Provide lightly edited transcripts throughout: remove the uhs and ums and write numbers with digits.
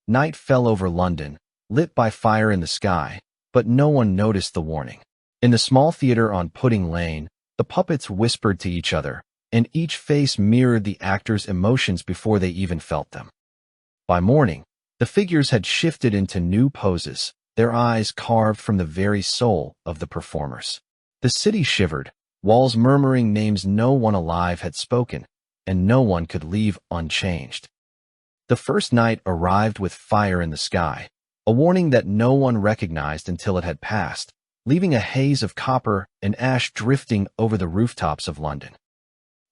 Night fell over London, lit by fire in the sky, but no one noticed the warning. In the small theater on Pudding Lane, the puppets whispered to each other, and each face mirrored the actors' emotions before they even felt them. By morning, the figures had shifted into new poses, their eyes carved from the very soul of the performers. The city shivered, walls murmuring names no one alive had spoken, and no one could leave unchanged. The first night arrived with fire in the sky, a warning that no one recognized until it had passed, leaving a haze of copper and ash drifting over the rooftops of London.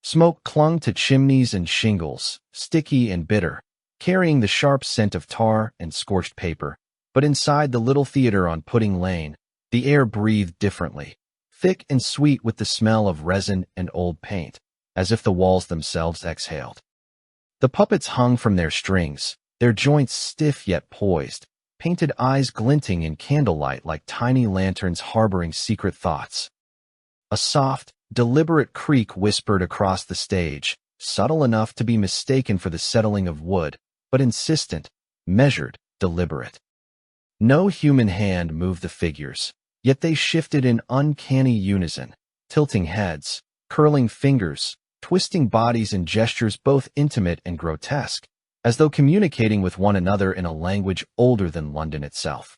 Smoke clung to chimneys and shingles, sticky and bitter, carrying the sharp scent of tar and scorched paper. But inside the little theater on Pudding Lane, the air breathed differently, thick and sweet with the smell of resin and old paint, as if the walls themselves exhaled. The puppets hung from their strings, their joints stiff yet poised, painted eyes glinting in candlelight like tiny lanterns harboring secret thoughts. A soft, deliberate creak whispered across the stage, subtle enough to be mistaken for the settling of wood, but insistent, measured, deliberate. No human hand moved the figures, yet they shifted in uncanny unison, tilting heads, curling fingers, twisting bodies in gestures both intimate and grotesque, as though communicating with one another in a language older than London itself.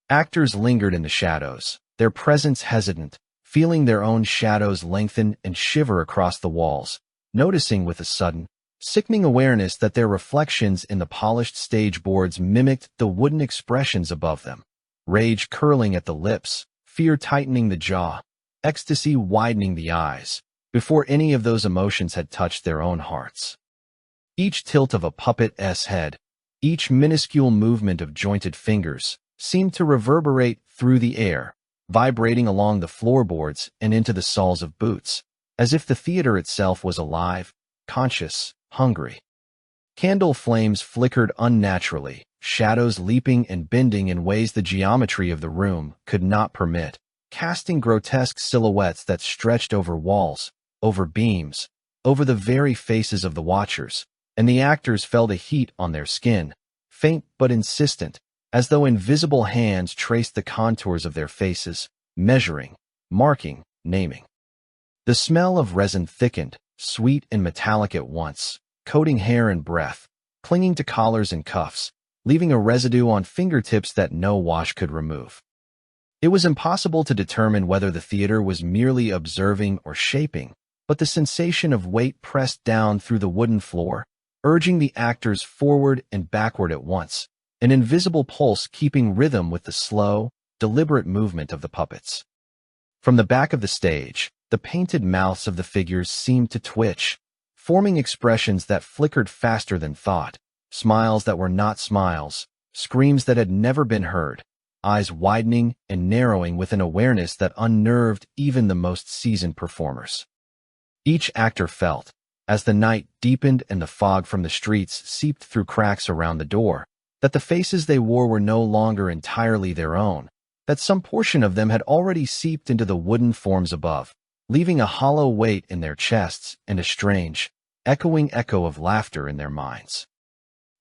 Actors lingered in the shadows, their presence hesitant, feeling their own shadows lengthen and shiver across the walls, noticing with a sudden, sickening awareness that their reflections in the polished stage boards mimicked the wooden expressions above them, rage curling at the lips, fear tightening the jaw, ecstasy widening the eyes, before any of those emotions had touched their own hearts. Each tilt of a puppet's head, each minuscule movement of jointed fingers, seemed to reverberate through the air, vibrating along the floorboards and into the soles of boots, as if the theater itself was alive, conscious, hungry. Candle flames flickered unnaturally, shadows leaping and bending in ways the geometry of the room could not permit, casting grotesque silhouettes that stretched over walls, over beams, over the very faces of the watchers, and the actors felt a heat on their skin, faint but insistent, as though invisible hands traced the contours of their faces, measuring, marking, naming. The smell of resin thickened, sweet and metallic at once, coating hair and breath, clinging to collars and cuffs, leaving a residue on fingertips that no wash could remove. It was impossible to determine whether the theater was merely observing or shaping, but the sensation of weight pressed down through the wooden floor, urging the actors forward and backward at once, an invisible pulse keeping rhythm with the slow, deliberate movement of the puppets. From the back of the stage, the painted mouths of the figures seemed to twitch, forming expressions that flickered faster than thought, smiles that were not smiles, screams that had never been heard, eyes widening and narrowing with an awareness that unnerved even the most seasoned performers. Each actor felt, as the night deepened and the fog from the streets seeped through cracks around the door, that the faces they wore were no longer entirely their own, that some portion of them had already seeped into the wooden forms above, leaving a hollow weight in their chests and a strange, echoing echo of laughter in their minds.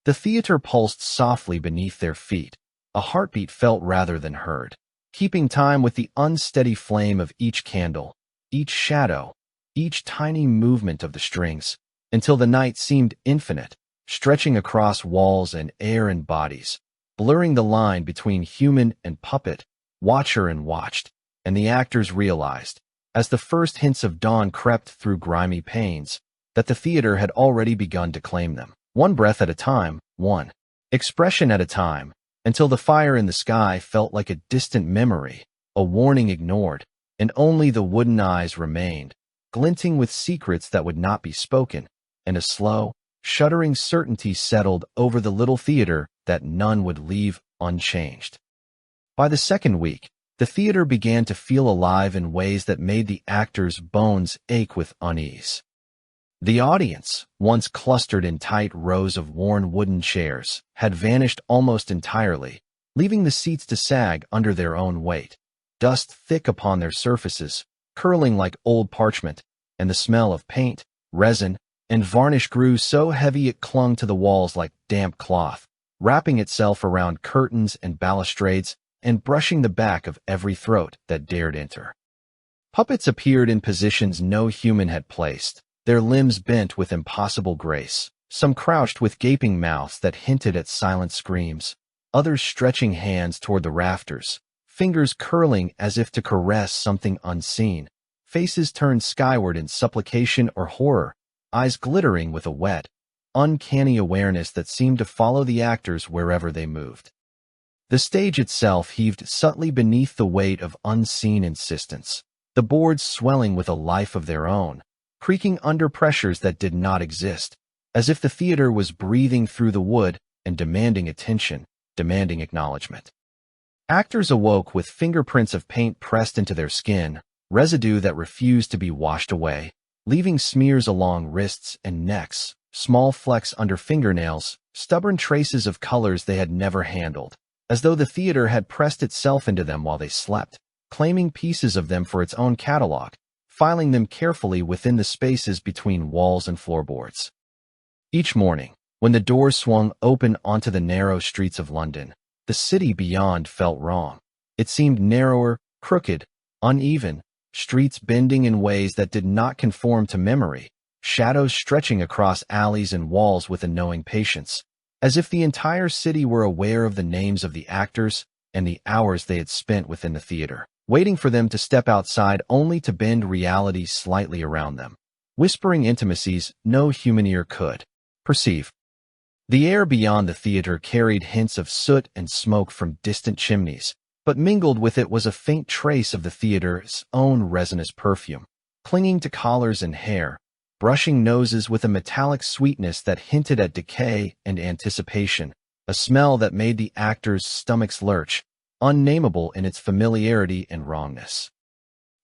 The theater pulsed softly beneath their feet, a heartbeat felt rather than heard, keeping time with the unsteady flame of each candle, each shadow, each tiny movement of the strings, until the night seemed infinite, stretching across walls and air and bodies, blurring the line between human and puppet, watcher and watched, and the actors realized, as the first hints of dawn crept through grimy panes, that the theater had already begun to claim them, one breath at a time, one expression at a time, until the fire in the sky felt like a distant memory, a warning ignored, and only the wooden eyes remained, glinting with secrets that would not be spoken, and a slow, shuddering certainty settled over the little theater that none would leave unchanged. By the second week, the theater began to feel alive in ways that made the actors' bones ache with unease. The audience, once clustered in tight rows of worn wooden chairs, had vanished almost entirely, leaving the seats to sag under their own weight, dust thick upon their surfaces, curling like old parchment, and the smell of paint, resin, and varnish grew so heavy it clung to the walls like damp cloth, wrapping itself around curtains and balustrades and brushing the back of every throat that dared enter. Puppets appeared in positions no human had placed, their limbs bent with impossible grace. Some crouched with gaping mouths that hinted at silent screams, others stretching hands toward the rafters, fingers curling as if to caress something unseen, faces turned skyward in supplication or horror, eyes glittering with a wet, uncanny awareness that seemed to follow the actors wherever they moved. The stage itself heaved subtly beneath the weight of unseen insistence, the boards swelling with a life of their own, creaking under pressures that did not exist, as if the theater was breathing through the wood and demanding attention, demanding acknowledgement. Actors awoke with fingerprints of paint pressed into their skin, residue that refused to be washed away, leaving smears along wrists and necks, small flecks under fingernails, stubborn traces of colors they had never handled, as though the theater had pressed itself into them while they slept, claiming pieces of them for its own catalog, filing them carefully within the spaces between walls and floorboards. Each morning, when the doors swung open onto the narrow streets of London, the city beyond felt wrong. It seemed narrower, crooked, uneven, streets bending in ways that did not conform to memory, shadows stretching across alleys and walls with a knowing patience, as if the entire city were aware of the names of the actors and the hours they had spent within the theater, waiting for them to step outside only to bend reality slightly around them, whispering intimacies no human ear could perceive. The air beyond the theater carried hints of soot and smoke from distant chimneys, but mingled with it was a faint trace of the theater's own resinous perfume, clinging to collars and hair, brushing noses with a metallic sweetness that hinted at decay and anticipation, a smell that made the actors' stomachs lurch, unnameable in its familiarity and wrongness.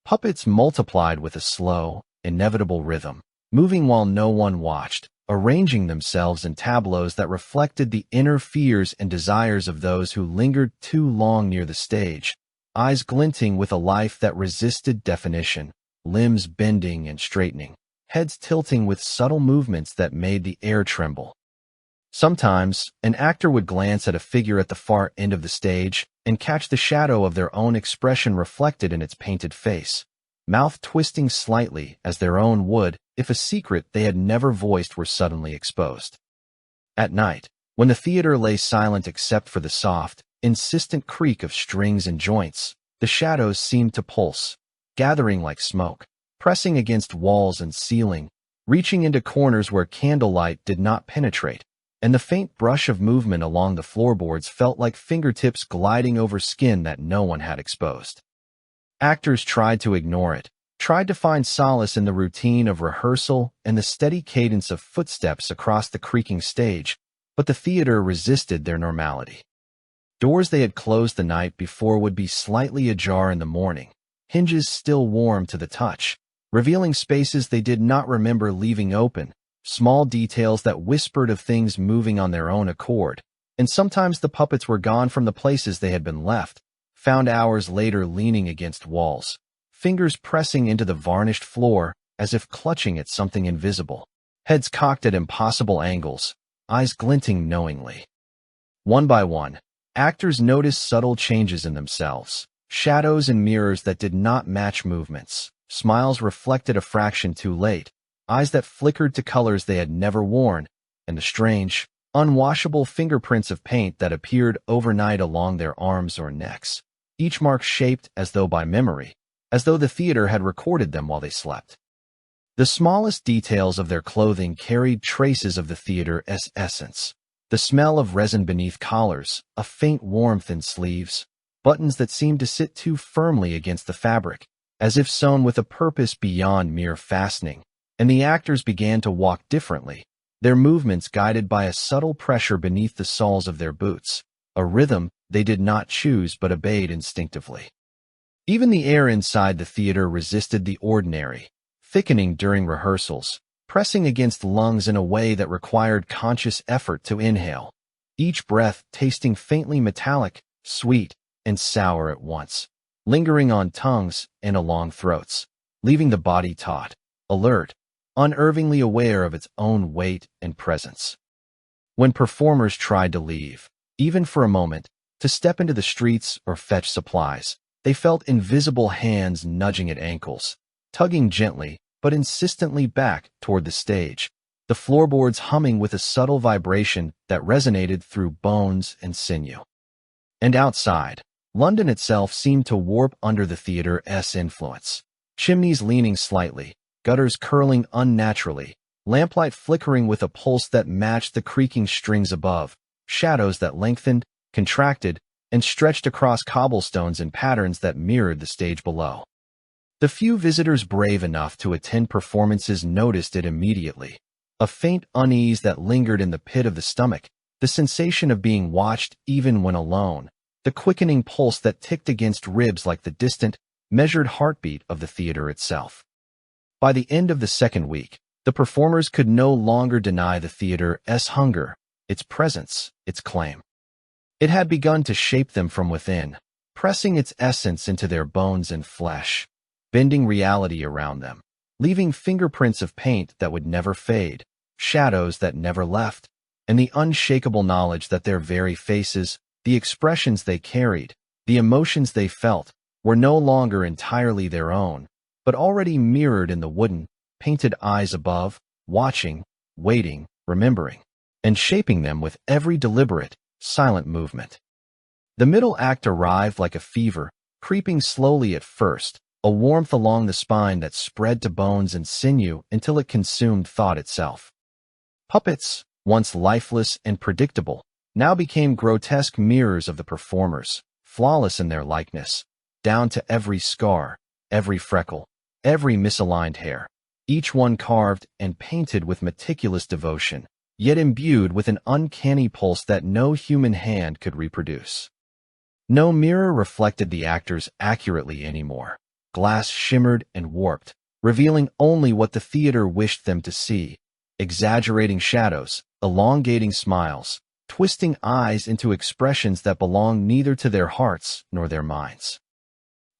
Puppets multiplied with a slow, inevitable rhythm, moving while no one watched, arranging themselves in tableaus that reflected the inner fears and desires of those who lingered too long near the stage, eyes glinting with a life that resisted definition, limbs bending and straightening, heads tilting with subtle movements that made the air tremble. Sometimes, an actor would glance at a figure at the far end of the stage and catch the shadow of their own expression reflected in its painted face, mouth twisting slightly as their own would if a secret they had never voiced were suddenly exposed. At night, when the theater lay silent except for the soft, insistent creak of strings and joints, the shadows seemed to pulse, gathering like smoke, pressing against walls and ceiling, reaching into corners where candlelight did not penetrate, and the faint brush of movement along the floorboards felt like fingertips gliding over skin that no one had exposed. Actors tried to ignore it, tried to find solace in the routine of rehearsal and the steady cadence of footsteps across the creaking stage, but the theater resisted their normality. Doors they had closed the night before would be slightly ajar in the morning, hinges still warm to the touch, revealing spaces they did not remember leaving open, small details that whispered of things moving on their own accord, and sometimes the puppets were gone from the places they had been left, found hours later leaning against walls, fingers pressing into the varnished floor as if clutching at something invisible, heads cocked at impossible angles, eyes glinting knowingly. One by one, actors noticed subtle changes in themselves, shadows and mirrors that did not match movements, smiles reflected a fraction too late, eyes that flickered to colors they had never worn, and the strange, unwashable fingerprints of paint that appeared overnight along their arms or necks, each mark shaped as though by memory, as though the theater had recorded them while they slept. The smallest details of their clothing carried traces of the theater's essence, the smell of resin beneath collars, a faint warmth in sleeves, buttons that seemed to sit too firmly against the fabric, as if sewn with a purpose beyond mere fastening, and the actors began to walk differently, their movements guided by a subtle pressure beneath the soles of their boots, a rhythm they did not choose but obeyed instinctively. Even the air inside the theater resisted the ordinary, thickening during rehearsals, pressing against lungs in a way that required conscious effort to inhale, each breath tasting faintly metallic, sweet, and sour at once, lingering on tongues and along throats, leaving the body taut, alert, unervingly aware of its own weight and presence. When performers tried to leave, even for a moment, to step into the streets or fetch supplies, they felt invisible hands nudging at ankles, tugging gently but insistently back toward the stage, the floorboards humming with a subtle vibration that resonated through bones and sinew. And outside, London itself seemed to warp under the theater's influence. Chimneys leaning slightly, gutters curling unnaturally, lamplight flickering with a pulse that matched the creaking strings above, shadows that lengthened, contracted, and stretched across cobblestones in patterns that mirrored the stage below. The few visitors brave enough to attend performances noticed it immediately. A faint unease that lingered in the pit of the stomach, the sensation of being watched even when alone, the quickening pulse that ticked against ribs like the distant, measured heartbeat of the theater itself. By the end of the second week, the performers could no longer deny the theater's hunger, its presence, its claim. It had begun to shape them from within, pressing its essence into their bones and flesh, bending reality around them, leaving fingerprints of paint that would never fade, shadows that never left, and the unshakable knowledge that their very faces, the expressions they carried, the emotions they felt, were no longer entirely their own, but already mirrored in the wooden, painted eyes above, watching, waiting, remembering, and shaping them with every deliberate, silent movement. The middle act arrived like a fever, creeping slowly at first, a warmth along the spine that spread to bones and sinew until it consumed thought itself. Puppets, once lifeless and predictable, now became grotesque mirrors of the performers, flawless in their likeness, down to every scar, every freckle, every misaligned hair, each one carved and painted with meticulous devotion, yet imbued with an uncanny pulse that no human hand could reproduce. No mirror reflected the actors accurately anymore. Glass shimmered and warped, revealing only what the theater wished them to see, exaggerating shadows, elongating smiles, twisting eyes into expressions that belonged neither to their hearts nor their minds.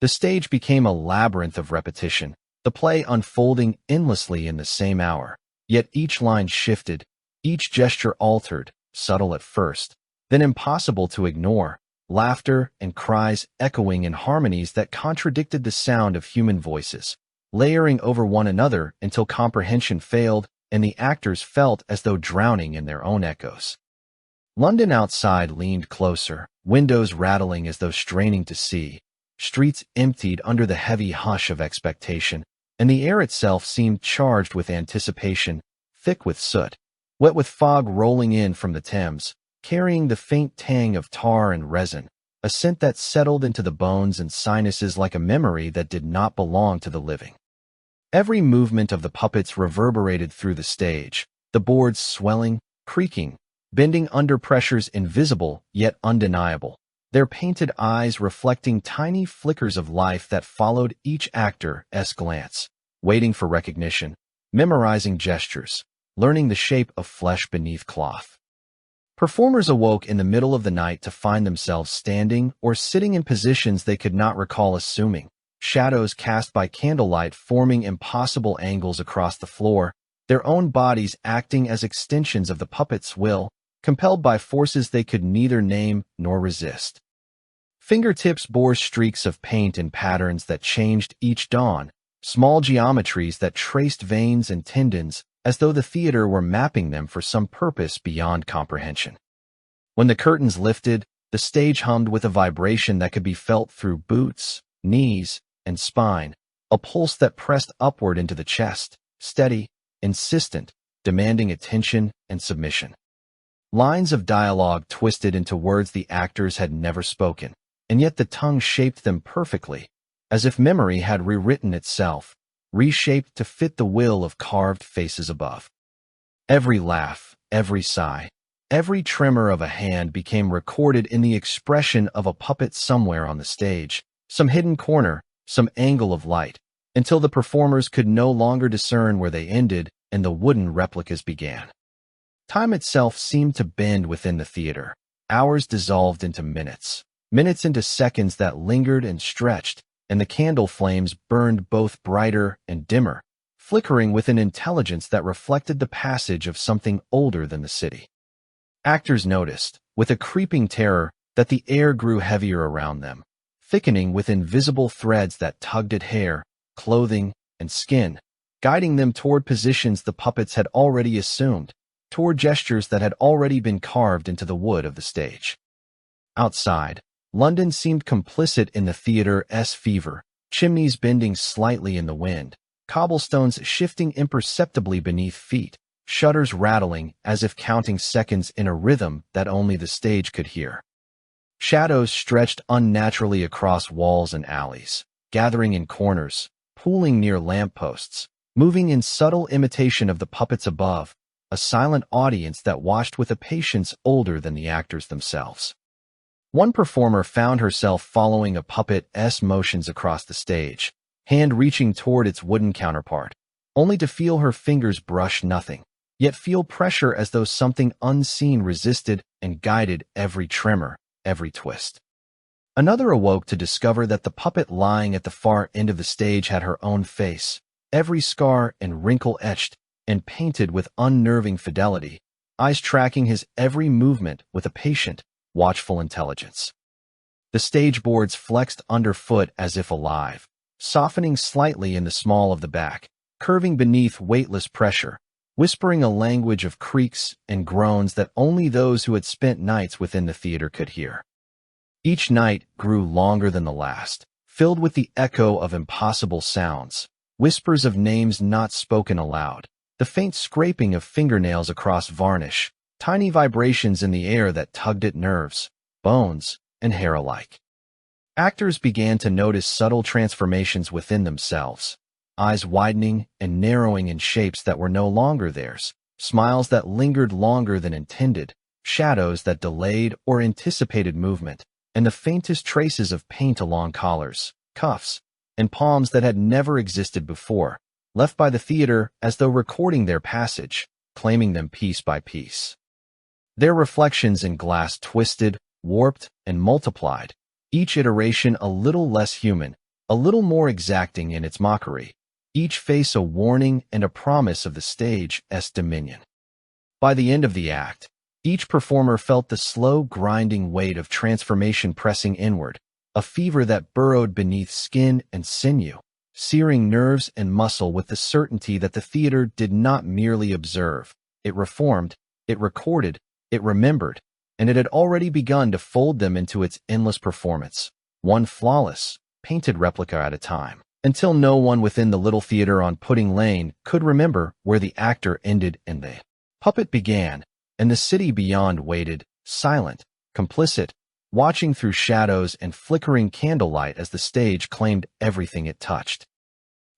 The stage became a labyrinth of repetition, the play unfolding endlessly in the same hour, yet each line shifted, each gesture altered, subtle at first, then impossible to ignore, laughter and cries echoing in harmonies that contradicted the sound of human voices, layering over one another until comprehension failed and the actors felt as though drowning in their own echoes. London outside leaned closer, windows rattling as though straining to see, streets emptied under the heavy hush of expectation, and the air itself seemed charged with anticipation, thick with soot, wet with fog rolling in from the Thames, carrying the faint tang of tar and resin, a scent that settled into the bones and sinuses like a memory that did not belong to the living. Every movement of the puppets reverberated through the stage, the boards swelling, creaking, bending under pressures invisible yet undeniable, their painted eyes reflecting tiny flickers of life that followed each actor's glance, waiting for recognition, memorizing gestures, learning the shape of flesh beneath cloth. Performers awoke in the middle of the night to find themselves standing or sitting in positions they could not recall assuming, shadows cast by candlelight forming impossible angles across the floor, their own bodies acting as extensions of the puppet's will, compelled by forces they could neither name nor resist. Fingertips bore streaks of paint in patterns that changed each dawn, small geometries that traced veins and tendons as though the theater were mapping them for some purpose beyond comprehension. When the curtains lifted, the stage hummed with a vibration that could be felt through boots, knees, and spine, a pulse that pressed upward into the chest, steady, insistent, demanding attention and submission. Lines of dialogue twisted into words the actors had never spoken, and yet the tongue shaped them perfectly, as if memory had rewritten itself, reshaped to fit the will of carved faces above. Every laugh, every sigh, every tremor of a hand became recorded in the expression of a puppet somewhere on the stage, some hidden corner, some angle of light, until the performers could no longer discern where they ended and the wooden replicas began. Time itself seemed to bend within the theater. Hours dissolved into minutes, minutes into seconds that lingered and stretched, and the candle flames burned both brighter and dimmer, flickering with an intelligence that reflected the passage of something older than the city. Actors noticed, with a creeping terror, that the air grew heavier around them, thickening with invisible threads that tugged at hair, clothing, and skin, guiding them toward positions the puppets had already assumed, toward gestures that had already been carved into the wood of the stage. Outside, London seemed complicit in the theater's fever, chimneys bending slightly in the wind, cobblestones shifting imperceptibly beneath feet, shutters rattling as if counting seconds in a rhythm that only the stage could hear. Shadows stretched unnaturally across walls and alleys, gathering in corners, pooling near lampposts, moving in subtle imitation of the puppets above, a silent audience that watched with a patience older than the actors themselves. One performer found herself following a puppet's motions across the stage, hand reaching toward its wooden counterpart, only to feel her fingers brush nothing, yet feel pressure as though something unseen resisted and guided every tremor, every twist. Another awoke to discover that the puppet lying at the far end of the stage had her own face, every scar and wrinkle etched and painted with unnerving fidelity, eyes tracking his every movement with a patient, watchful intelligence. The stage boards flexed underfoot as if alive, softening slightly in the small of the back, curving beneath weightless pressure, whispering a language of creaks and groans that only those who had spent nights within the theater could hear. Each night grew longer than the last, filled with the echo of impossible sounds, whispers of names not spoken aloud, the faint scraping of fingernails across varnish, tiny vibrations in the air that tugged at nerves, bones, and hair alike. Actors began to notice subtle transformations within themselves, eyes widening and narrowing in shapes that were no longer theirs, smiles that lingered longer than intended, shadows that delayed or anticipated movement, and the faintest traces of paint along collars, cuffs, and palms that had never existed before, left by the theater as though recording their passage, claiming them piece by piece. Their reflections in glass twisted, warped, and multiplied, each iteration a little less human, a little more exacting in its mockery, each face a warning and a promise of the stage's dominion. By the end of the act, each performer felt the slow, grinding weight of transformation pressing inward, a fever that burrowed beneath skin and sinew, searing nerves and muscle with the certainty that the theater did not merely observe, it reformed, it recorded, it remembered, and it had already begun to fold them into its endless performance, one flawless, painted replica at a time, until no one within the little theater on Pudding Lane could remember where the actor ended and the puppet began, and the city beyond waited, silent, complicit, watching through shadows and flickering candlelight as the stage claimed everything it touched.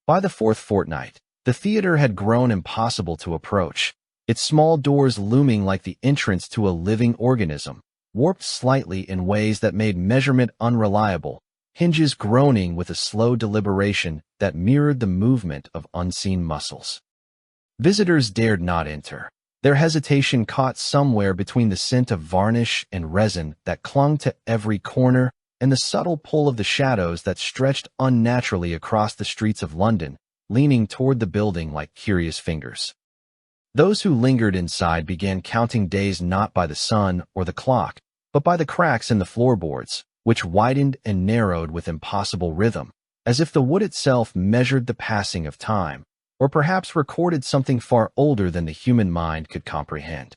By the fourth fortnight, the theater had grown impossible to approach, its small doors looming like the entrance to a living organism, warped slightly in ways that made measurement unreliable, hinges groaning with a slow deliberation that mirrored the movement of unseen muscles. Visitors dared not enter, their hesitation caught somewhere between the scent of varnish and resin that clung to every corner and the subtle pull of the shadows that stretched unnaturally across the streets of London, leaning toward the building like curious fingers. Those who lingered inside began counting days not by the sun or the clock, but by the cracks in the floorboards, which widened and narrowed with impossible rhythm, as if the wood itself measured the passing of time, or perhaps recorded something far older than the human mind could comprehend.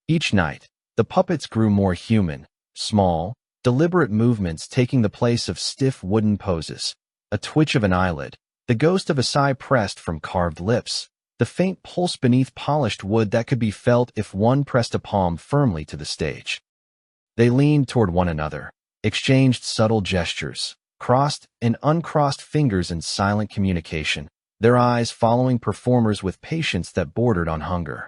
Each night, the puppets grew more human, small, deliberate movements taking the place of stiff wooden poses, a twitch of an eyelid, the ghost of a sigh pressed from carved lips, the faint pulse beneath polished wood that could be felt if one pressed a palm firmly to the stage. They leaned toward one another, exchanged subtle gestures, crossed and uncrossed fingers in silent communication, their eyes following performers with patience that bordered on hunger.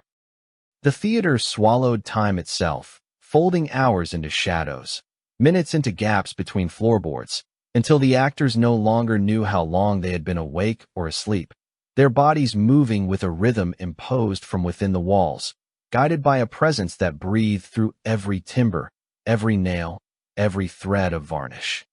The theater swallowed time itself, folding hours into shadows, minutes into gaps between floorboards, until the actors no longer knew how long they had been awake or asleep, their bodies moving with a rhythm imposed from within the walls, guided by a presence that breathed through every timber, every nail, every thread of varnish.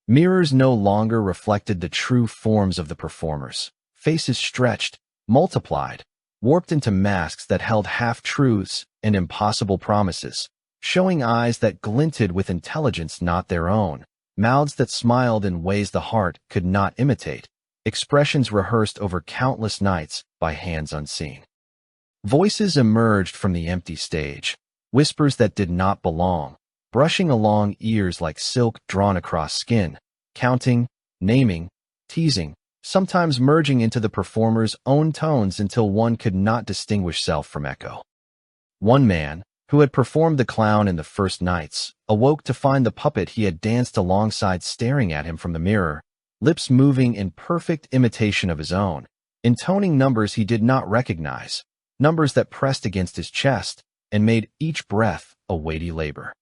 Mirrors no longer reflected the true forms of the performers. Faces stretched, multiplied, warped into masks that held half-truths and impossible promises, showing eyes that glinted with intelligence not their own, mouths that smiled in ways the heart could not imitate, expressions rehearsed over countless nights by hands unseen. Voices emerged from the empty stage, whispers that did not belong, brushing along ears like silk drawn across skin, counting, naming, teasing, sometimes merging into the performer's own tones until one could not distinguish self from echo. One man, who had performed the clown in the first nights, awoke to find the puppet he had danced alongside staring at him from the mirror, lips moving in perfect imitation of his own, intoning numbers he did not recognize, numbers that pressed against his chest and made each breath a weighty labor.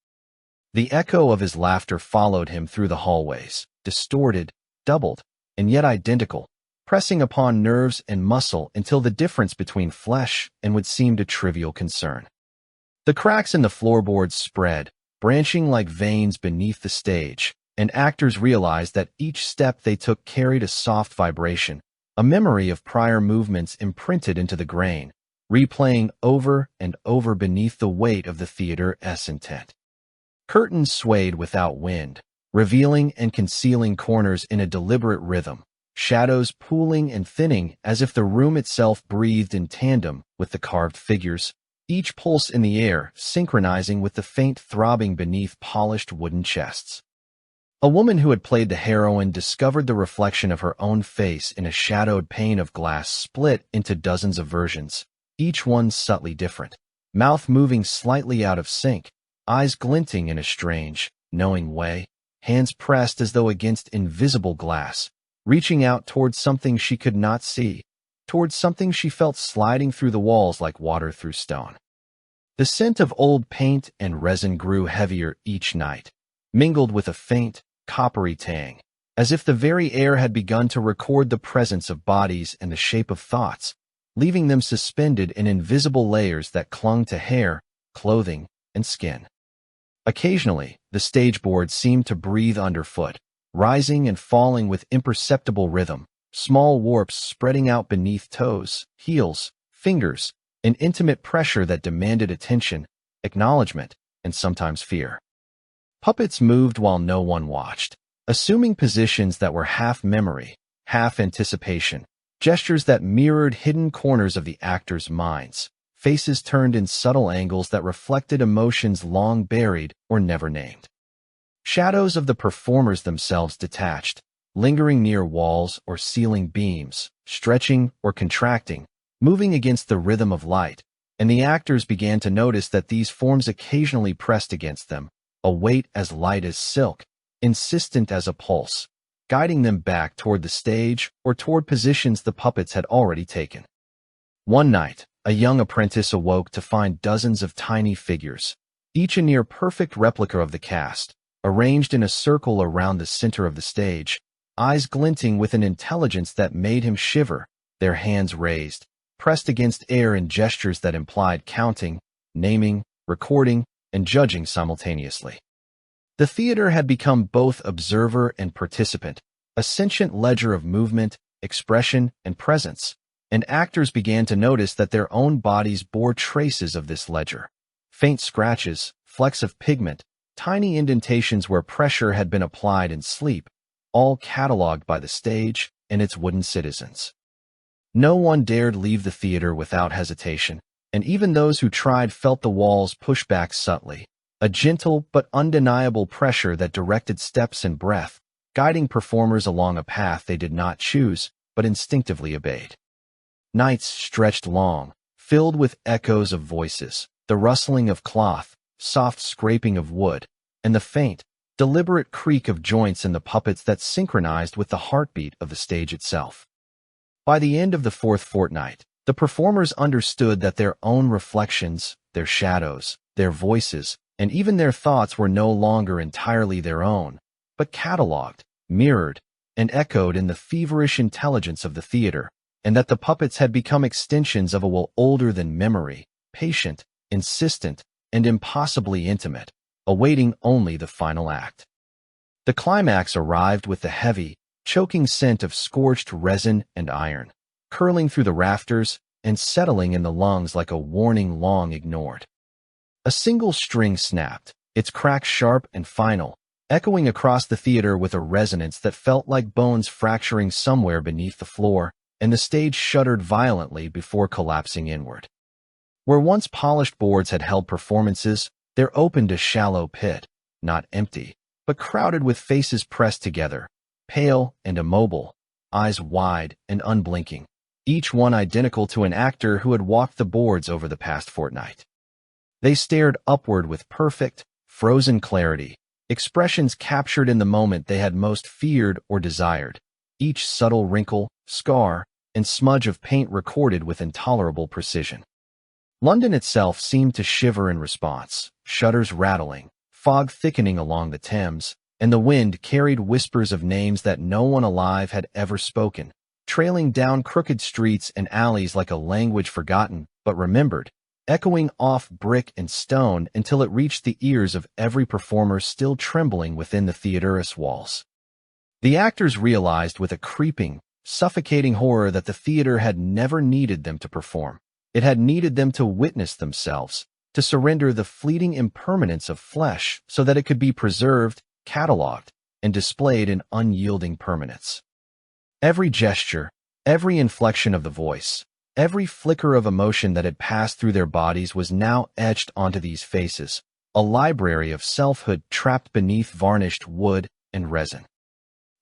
The echo of his laughter followed him through the hallways, distorted, doubled, and yet identical, pressing upon nerves and muscle until the difference between flesh and would seem a trivial concern. The cracks in the floorboards spread, branching like veins beneath the stage, and actors realized that each step they took carried a soft vibration, a memory of prior movements imprinted into the grain, replaying over and over beneath the weight of the theater's intent. Curtains swayed without wind, revealing and concealing corners in a deliberate rhythm, shadows pooling and thinning as if the room itself breathed in tandem with the carved figures, each pulse in the air synchronizing with the faint throbbing beneath polished wooden chests. A woman who had played the heroine discovered the reflection of her own face in a shadowed pane of glass split into dozens of versions, each one subtly different, mouth moving slightly out of sync, eyes glinting in a strange, knowing way, hands pressed as though against invisible glass, reaching out towards something she could not see, towards something she felt sliding through the walls like water through stone. The scent of old paint and resin grew heavier each night, mingled with a faint, coppery tang, as if the very air had begun to record the presence of bodies and the shape of thoughts, leaving them suspended in invisible layers that clung to hair, clothing, and skin. Occasionally, the stage board seemed to breathe underfoot, rising and falling with imperceptible rhythm, small warps spreading out beneath toes, heels, fingers, an intimate pressure that demanded attention, acknowledgement, and sometimes fear. Puppets moved while no one watched, assuming positions that were half memory, half anticipation, gestures that mirrored hidden corners of the actors' minds, faces turned in subtle angles that reflected emotions long buried or never named. Shadows of the performers themselves detached, lingering near walls or ceiling beams, stretching or contracting, moving against the rhythm of light, and the actors began to notice that these forms occasionally pressed against them, a weight as light as silk, insistent as a pulse, guiding them back toward the stage or toward positions the puppets had already taken. One night, a young apprentice awoke to find dozens of tiny figures, each a near-perfect replica of the cast, arranged in a circle around the center of the stage, eyes glinting with an intelligence that made him shiver, their hands raised, pressed against air in gestures that implied counting, naming, recording, and judging simultaneously. The theater had become both observer and participant, a sentient ledger of movement, expression, and presence, and actors began to notice that their own bodies bore traces of this ledger. Faint scratches, flecks of pigment, tiny indentations where pressure had been applied in sleep, all catalogued by the stage and its wooden citizens. No one dared leave the theater without hesitation, and even those who tried felt the walls push back subtly, a gentle but undeniable pressure that directed steps and breath, guiding performers along a path they did not choose but instinctively obeyed. Nights stretched long, filled with echoes of voices, the rustling of cloth, soft scraping of wood, and the faint, deliberate creak of joints in the puppets that synchronized with the heartbeat of the stage itself. By the end of the fourth fortnight, the performers understood that their own reflections, their shadows, their voices, and even their thoughts were no longer entirely their own, but catalogued, mirrored, and echoed in the feverish intelligence of the theater, and that the puppets had become extensions of a will older than memory, patient, insistent, and impossibly intimate, awaiting only the final act. The climax arrived with the heavy, choking scent of scorched resin and iron, curling through the rafters, and settling in the lungs like a warning long ignored. A single string snapped, its crack sharp and final, echoing across the theater with a resonance that felt like bones fracturing somewhere beneath the floor, and the stage shuddered violently before collapsing inward. Where once polished boards had held performances, there opened a shallow pit, not empty, but crowded with faces pressed together, pale and immobile, eyes wide and unblinking, each one identical to an actor who had walked the boards over the past fortnight. They stared upward with perfect, frozen clarity, expressions captured in the moment they had most feared or desired, each subtle wrinkle, scar, and smudge of paint recorded with intolerable precision. London itself seemed to shiver in response, shutters rattling, fog thickening along the Thames, and the wind carried whispers of names that no one alive had ever spoken, trailing down crooked streets and alleys like a language forgotten but remembered, echoing off brick and stone until it reached the ears of every performer still trembling within the theater's walls. The actors realized with a creeping, suffocating horror that the theater had never needed them to perform. It had needed them to witness themselves, to surrender the fleeting impermanence of flesh so that it could be preserved, catalogued, and displayed in unyielding permanence. Every gesture, every inflection of the voice, every flicker of emotion that had passed through their bodies was now etched onto these faces, a library of selfhood trapped beneath varnished wood and resin.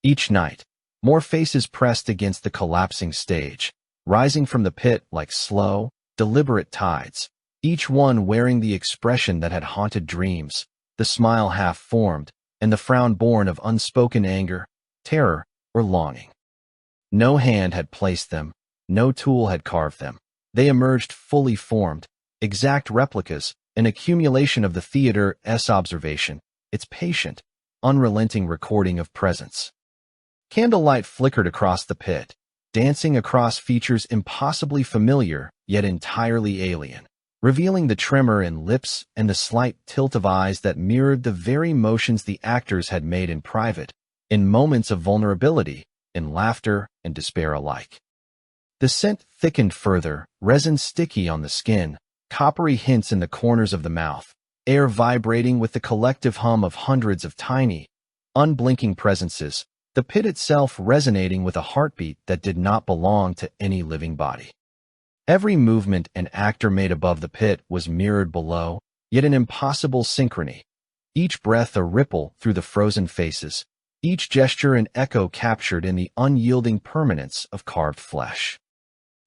Each night, more faces pressed against the collapsing stage, rising from the pit like slow, deliberate tides, each one wearing the expression that had haunted dreams, the smile half-formed, and the frown born of unspoken anger, terror, or longing. No hand had placed them, no tool had carved them. They emerged fully formed, exact replicas, an accumulation of the theater's observation, its patient, unrelenting recording of presence. Candlelight flickered across the pit, dancing across features impossibly familiar yet entirely alien, revealing the tremor in lips and the slight tilt of eyes that mirrored the very motions the actors had made in private, in moments of vulnerability, in laughter and despair alike. The scent thickened further, resin sticky on the skin, coppery hints in the corners of the mouth, air vibrating with the collective hum of hundreds of tiny, unblinking presences, the pit itself resonating with a heartbeat that did not belong to any living body. Every movement an actor made above the pit was mirrored below, yet an impossible synchrony. Each breath a ripple through the frozen faces, each gesture an echo captured in the unyielding permanence of carved flesh.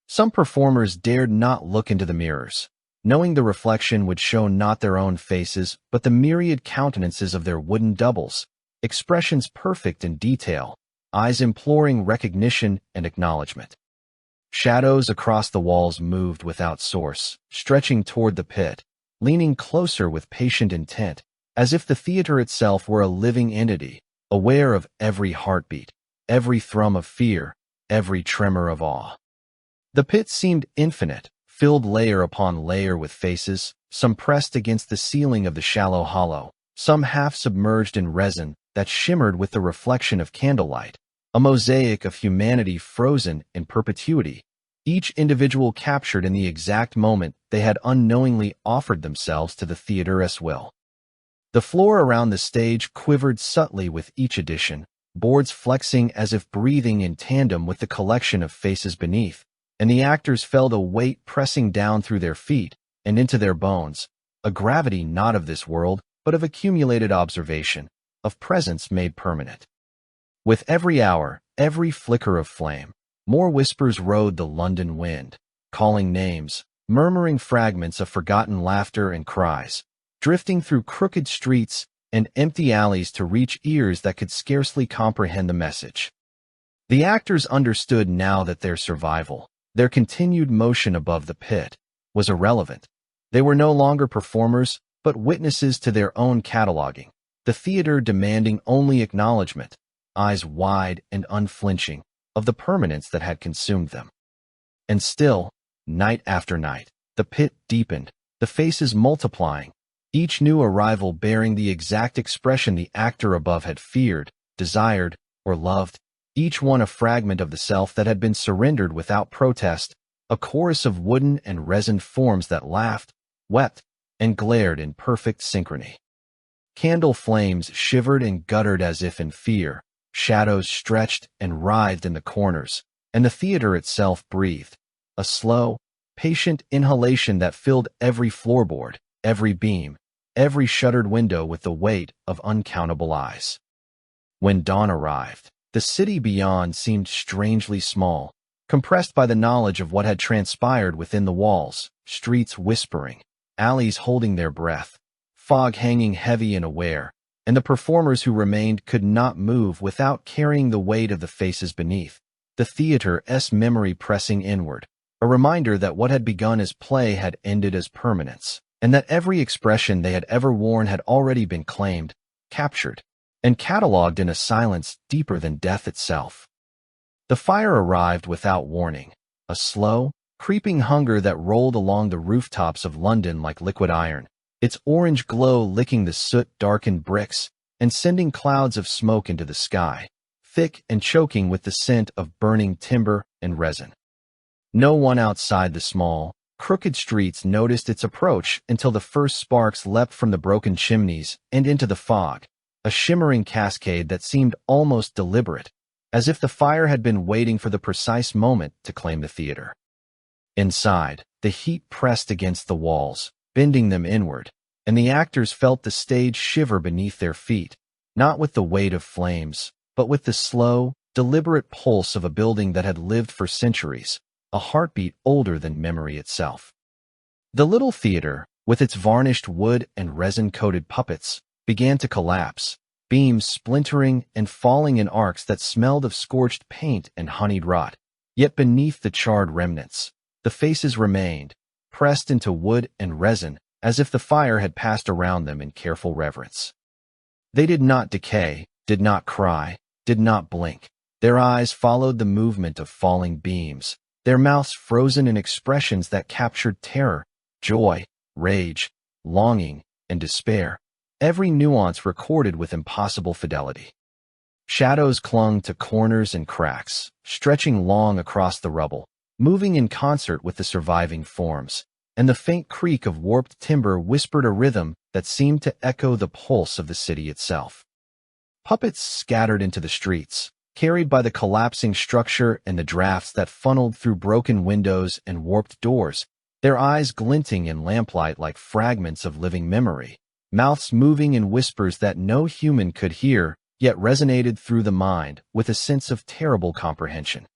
Some performers dared not look into the mirrors, knowing the reflection would show not their own faces but the myriad countenances of their wooden doubles, expressions perfect in detail, eyes imploring recognition and acknowledgement. Shadows across the walls moved without source, stretching toward the pit, leaning closer with patient intent, as if the theater itself were a living entity, aware of every heartbeat, every thrum of fear, every tremor of awe. The pit seemed infinite, filled layer upon layer with faces, some pressed against the ceiling of the shallow hollow, some half submerged in resin that shimmered with the reflection of candlelight, a mosaic of humanity frozen in perpetuity, each individual captured in the exact moment they had unknowingly offered themselves to the theater's will. The floor around the stage quivered subtly with each addition, boards flexing as if breathing in tandem with the collection of faces beneath, and the actors felt a weight pressing down through their feet and into their bones, a gravity not of this world, but of accumulated observation, of presence made permanent. With every hour, every flicker of flame, more whispers rode the London wind, calling names, murmuring fragments of forgotten laughter and cries, drifting through crooked streets and empty alleys to reach ears that could scarcely comprehend the message. The actors understood now that their survival, their continued motion above the pit, was irrelevant. They were no longer performers, but witnesses to their own cataloging, the theater demanding only acknowledgement, eyes wide and unflinching, of the permanence that had consumed them. And still, night after night, the pit deepened, the faces multiplying, each new arrival bearing the exact expression the actor above had feared, desired, or loved, each one a fragment of the self that had been surrendered without protest, a chorus of wooden and resin forms that laughed, wept, and glared in perfect synchrony. Candle flames shivered and guttered as if in fear, shadows stretched and writhed in the corners, and the theater itself breathed, a slow, patient inhalation that filled every floorboard, every beam, every shuttered window with the weight of uncountable eyes. When dawn arrived, the city beyond seemed strangely small, compressed by the knowledge of what had transpired within the walls, streets whispering, alleys holding their breath, fog hanging heavy and aware, and the performers who remained could not move without carrying the weight of the faces beneath, the theater's memory pressing inward, a reminder that what had begun as play had ended as permanence, and that every expression they had ever worn had already been claimed, captured, and catalogued in a silence deeper than death itself. The fire arrived without warning, a slow, creeping hunger that rolled along the rooftops of London like liquid iron, its orange glow licking the soot-darkened bricks and sending clouds of smoke into the sky, thick and choking with the scent of burning timber and resin. No one outside the small, crooked streets noticed its approach until the first sparks leapt from the broken chimneys and into the fog, a shimmering cascade that seemed almost deliberate, as if the fire had been waiting for the precise moment to claim the theater. Inside, the heat pressed against the walls, bending them inward, and the actors felt the stage shiver beneath their feet, not with the weight of flames, but with the slow, deliberate pulse of a building that had lived for centuries, a heartbeat older than memory itself. The little theater, with its varnished wood and resin-coated puppets, began to collapse, beams splintering and falling in arcs that smelled of scorched paint and honeyed rot. Yet beneath the charred remnants, the faces remained, pressed into wood and resin, as if the fire had passed around them in careful reverence. They did not decay, did not cry, did not blink. Their eyes followed the movement of falling beams, their mouths frozen in expressions that captured terror, joy, rage, longing, and despair, every nuance recorded with impossible fidelity. Shadows clung to corners and cracks, stretching long across the rubble, moving in concert with the surviving forms, and the faint creak of warped timber whispered a rhythm that seemed to echo the pulse of the city itself. Puppets scattered into the streets, carried by the collapsing structure and the drafts that funneled through broken windows and warped doors, their eyes glinting in lamplight like fragments of living memory, mouths moving in whispers that no human could hear, yet resonated through the mind with a sense of terrible comprehension.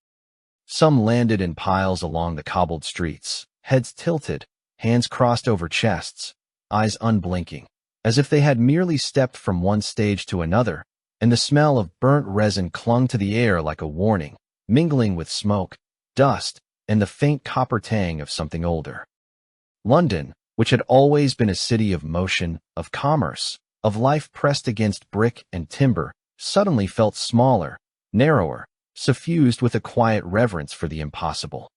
Some landed in piles along the cobbled streets, heads tilted, hands crossed over chests, eyes unblinking, as if they had merely stepped from one stage to another, and the smell of burnt resin clung to the air like a warning, mingling with smoke, dust, and the faint copper tang of something older. London, which had always been a city of motion, of commerce, of life pressed against brick and timber, suddenly felt smaller, narrower, suffused with a quiet reverence for the impossible.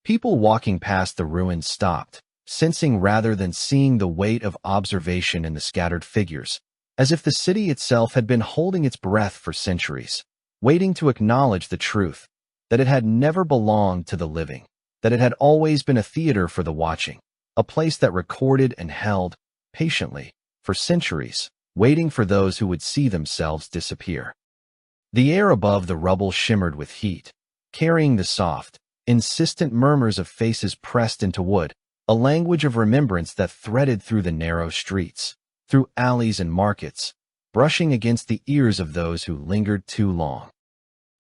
People walking past the ruins stopped, sensing rather than seeing the weight of observation in the scattered figures, as if the city itself had been holding its breath for centuries, waiting to acknowledge the truth, that it had never belonged to the living, that it had always been a theater for the watching, a place that recorded and held, patiently, for centuries, waiting for those who would see themselves disappear. The air above the rubble shimmered with heat, carrying the soft, insistent murmurs of faces pressed into wood, a language of remembrance that threaded through the narrow streets, through alleys and markets, brushing against the ears of those who lingered too long.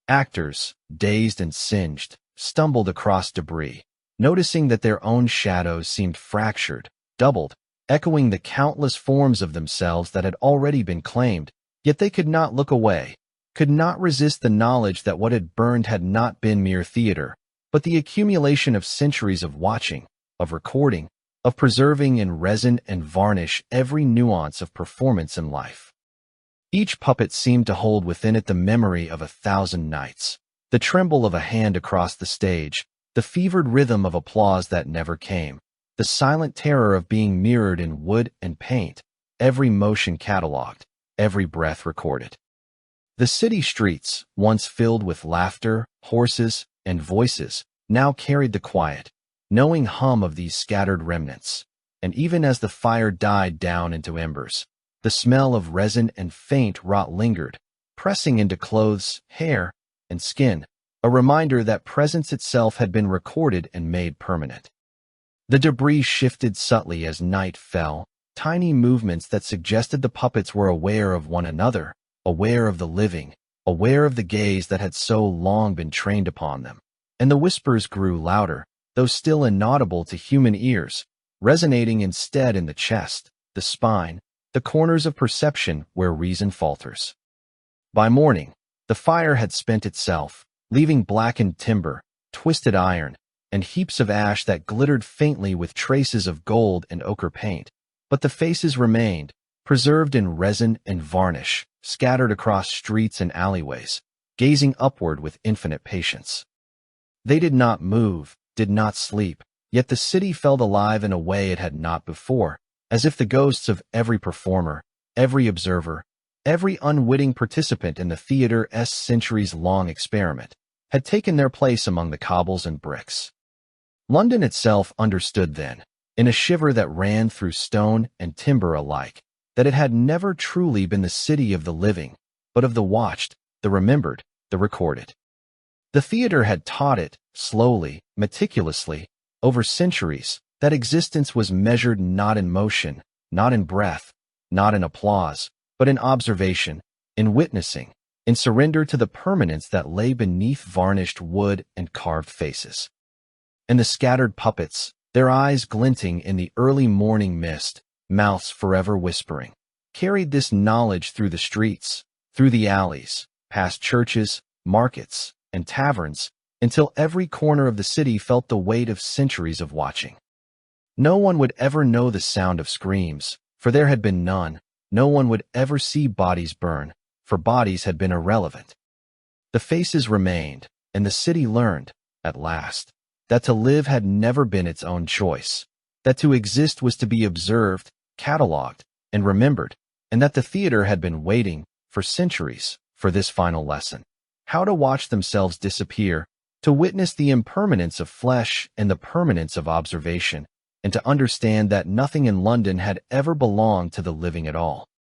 Actors, dazed and singed, stumbled across debris, noticing that their own shadows seemed fractured, doubled, echoing the countless forms of themselves that had already been claimed, yet they could not look away, could not resist the knowledge that what had burned had not been mere theater, but the accumulation of centuries of watching, of recording, of preserving in resin and varnish every nuance of performance in life. Each puppet seemed to hold within it the memory of 1,000 nights, the tremble of a hand across the stage, the fevered rhythm of applause that never came, the silent terror of being mirrored in wood and paint, every motion catalogued, every breath recorded. The city streets, once filled with laughter, horses, and voices, now carried the quiet, knowing hum of these scattered remnants. And even as the fire died down into embers, the smell of resin and faint rot lingered, pressing into clothes, hair, and skin, a reminder that presence itself had been recorded and made permanent. The debris shifted subtly as night fell, tiny movements that suggested the puppets were aware of one another, aware of the living, aware of the gaze that had so long been trained upon them. And the whispers grew louder, though still inaudible to human ears, resonating instead in the chest, the spine, the corners of perception where reason falters. By morning, the fire had spent itself, leaving blackened timber, twisted iron, and heaps of ash that glittered faintly with traces of gold and ochre paint. But the faces remained, preserved in resin and varnish, scattered across streets and alleyways, gazing upward with infinite patience. They did not move, did not sleep, yet the city felt alive in a way it had not before, as if the ghosts of every performer, every observer, every unwitting participant in the theater's centuries-long experiment had taken their place among the cobbles and bricks. London itself understood then, in a shiver that ran through stone and timber alike, that it had never truly been the city of the living, but of the watched, the remembered, the recorded. The theater had taught it, slowly, meticulously, over centuries, that existence was measured not in motion, not in breath, not in applause, but in observation, in witnessing, in surrender to the permanence that lay beneath varnished wood and carved faces. And the scattered puppets, their eyes glinting in the early morning mist, mouths forever whispering, carried this knowledge through the streets, through the alleys, past churches, markets, and taverns, until every corner of the city felt the weight of centuries of watching. No one would ever know the sound of screams, for there had been none. No one would ever see bodies burn, for bodies had been irrelevant. The faces remained, and the city learned, at last, that to live had never been its own choice, that to exist was to be observed, catalogued, and remembered, and that the theater had been waiting, for centuries, for this final lesson. How to watch themselves disappear, to witness the impermanence of flesh and the permanence of observation, and to understand that nothing in London had ever belonged to the living at all.